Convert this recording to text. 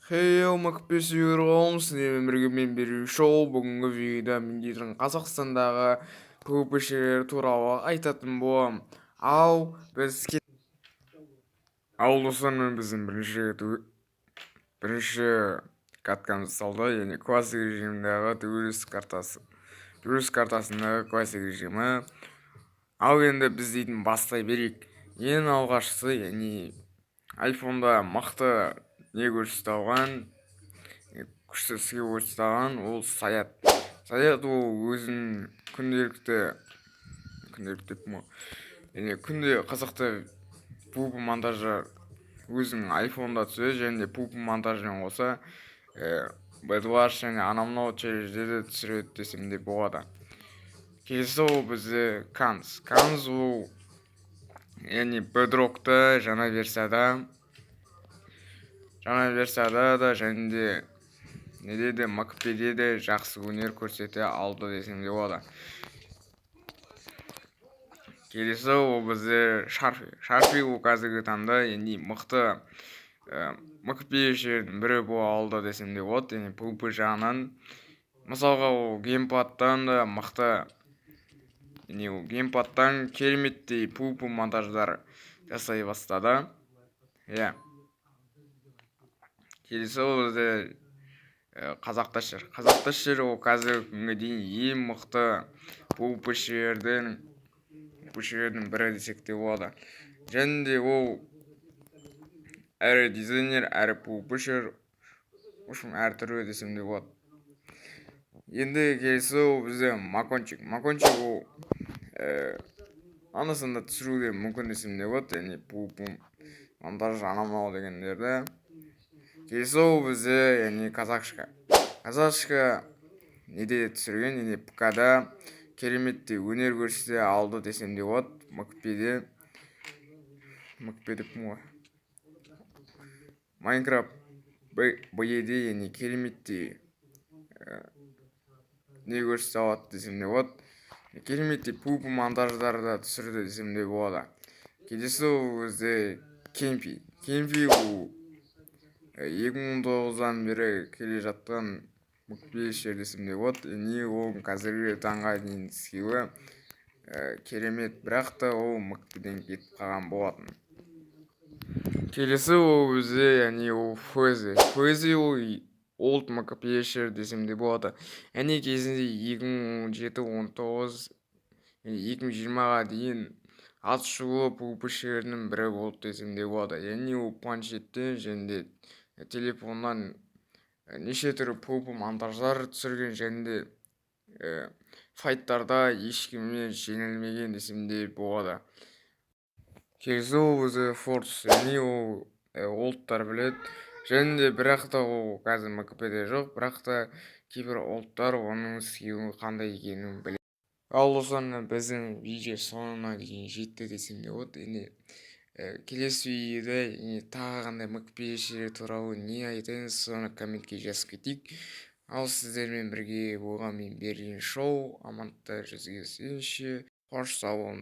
Хей, алмақпен сүйер қауым, сіздермен бірге мен беру шоу. Бүгінгі видеода мендейтін Қазақстандағы ППШ туралы айтатын боламын. Достармен біздің бірінші каткамыз салды, яғни классик режимдегі төңіріс картасындағы классик режимі. Ал енді біз дейтін бастай берейік. Ең алғашқысы, яғни айфонда мықты не көрсетілген, күшті іске көрсетілген, ол саят. Саят ол өзінің күнде қызықты пупы монтажы өзінің айфонда түседі, және пупы монтажымен қоса бэдваш және анау-мынау челлендждерді түсіреді десем де болады. Келесі ол бізде Канз ол яғни бэдрокты жаңа версияда да және де неде де МКП-де де жақсы өнер көрсете алды десем де болады. Келесі ол бізде Шарфи ол қазіргі таңда яғни мықты МКП-шердің бірі бола алды десем де болады. Яғни ПП жағынан мысалға ол геймпадтан да мықты, яғни ол геймпадтан кереметтей ПП монтаждар жасай бастады. Келесі ол бізде Қазақташер ол қазіргі күнге дейін ең мықты ПП-шердің бірі десек те болады. Және де ол әрі дизайнер, әрі ПП-шер, әр түрлі десем де болады. Енді келесі ол бізде Макончик ол анасында түсіруге мүмкін десем де болады, яғни ПП монтаж анау дегендерді. Келесі ол бізде яғни Казашка неде түсірген, яғни ПК-да кереметтей өнер көрсете алды десем де болады. МКП-де кім ғой? Майнкрафт БЕ-де яғни кереметтей не көрсете алады десем де болады. Кереметтей ПП монтаждарды түсірді десем де болады. Келесі ол бізде Кемпи ол 2019-дан бері келе жатқан МКП-шер десем де болады. Не ол қазіргі таңға дейін істеуі керемет, бірақ та ол МКП-ден кетіп қалған болатын. Келесі ол өзі, яғни ол Фэзи ол олд МКП-шер десем де болады. Яғни кезінде 2017-19, 2020-ға дейін атышулы ПП-шердің бірі болды десем де болады. Яғни ол планшеттен және де телефоннан неше түрлі ПП монтаждар түсірген, және де файттарда ешкіммен жеңілмеген десем де болады. Келесі ол өзі Фордс, яғни ол олдтар біледі, және де бірақ та ол қазір МКП-де жоқ, бірақ та кейбір олдтар оның істеуі қандай екенін біледі. Ал достар, біздің видео соңына дейін жетті десем де болады. Келесі видеода тағы қандай МКП-шер туралы не айтайын, соны комментке жазып кетейік. Ал сіздермен бірге болған мен Берлин шоу. Амандықта жүзгенше қош сау болыңдар.